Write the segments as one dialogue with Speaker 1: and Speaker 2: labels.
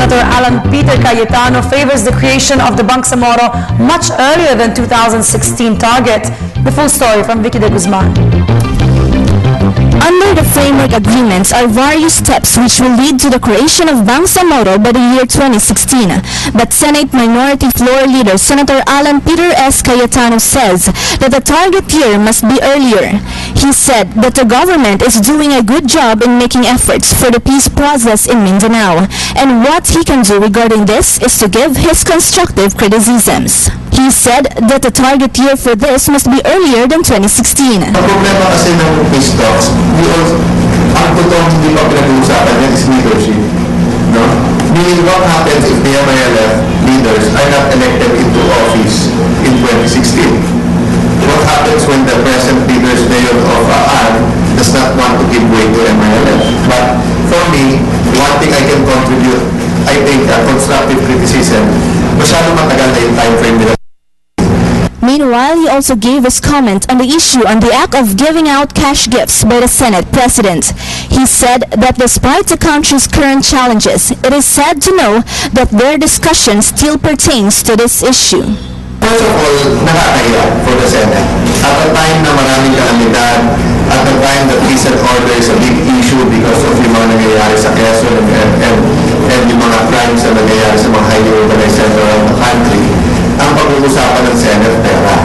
Speaker 1: Senator Alan Peter Cayetano favors the creation of the Bangsamoro much earlier than 2016 target. The full story from Vicky de Guzman.
Speaker 2: Under the framework agreements are various steps which will lead to the creation of Bangsamoro by the year 2016. But Senate Minority Floor Leader Senator Alan Peter S. Cayetano says that the target year must be earlier. He said that the government is doing a good job in making efforts for the peace process in Mindanao, and what he can do regarding this is to give his constructive criticisms. He said that the target year for this must be earlier than 2016.
Speaker 3: Ang problema kasi ng peace talks, ang totoong hindi pa pinag-uusapan yan is leadership. No? Meaning what happens if the MILF leaders are not elected into office in 2016? What happens when the present leaders mayor of AAN does not want to give way to MILF? But for me, one thing I can contribute, I think, constructive criticism, masyado matagal na yung time frame nila.
Speaker 2: Meanwhile, he also gave his comment on the issue on the act of giving out cash gifts by the Senate President. He said that despite the country's current challenges, it is sad to know that their discussion still pertains to this issue.
Speaker 3: First of all, nakakaya for the Senate. At a time na maraming kalamidad, at a time that peace and order is a big issue because of yung mga nangyayari sa Quezon and yung mga crimes na nangyayari sa mga highly organized center around the country, ang pag-uusapan ng Senate pera.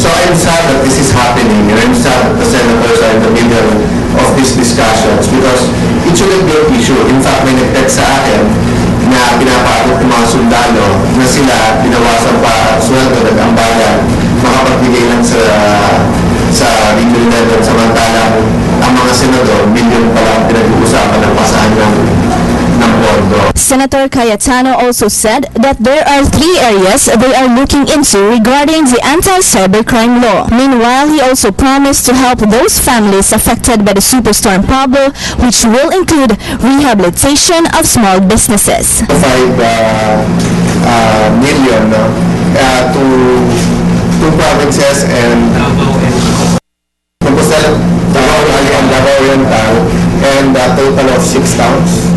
Speaker 3: So I'm sad that this is happening, and I'm sad that the senators are in the middle of these discussions because it shouldn't be an issue. In fact, may nag-text sa akin na pinapakot ng mga sundalo na sila binawasan pa sweldo at ambagan makapagbigay lang sa regional level, samantalang ang mga senador, milyon pa lang pinag-uusapan ng pasahan ng pondo.
Speaker 2: Senator Cayetano also said that there are 3 areas they are looking into regarding the anti-cybercrime law. Meanwhile, he also promised to help those families affected by the Superstorm Pablo, which will include rehabilitation of small businesses.
Speaker 3: 5 million to 2 provinces and Davao Oriental, and a total of 6 towns.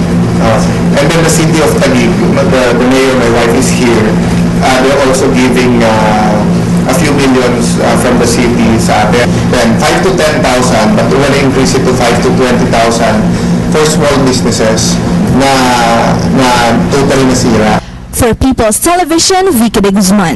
Speaker 3: And then the city of Taguig, the mayor, my wife, is here. They're also giving a few millions from the city sa atin. Then 5 to 10,000, but we want to increase it to 5 to 20,000 for small businesses na totally nasira.
Speaker 2: For People's Television, Vicky de Guzman.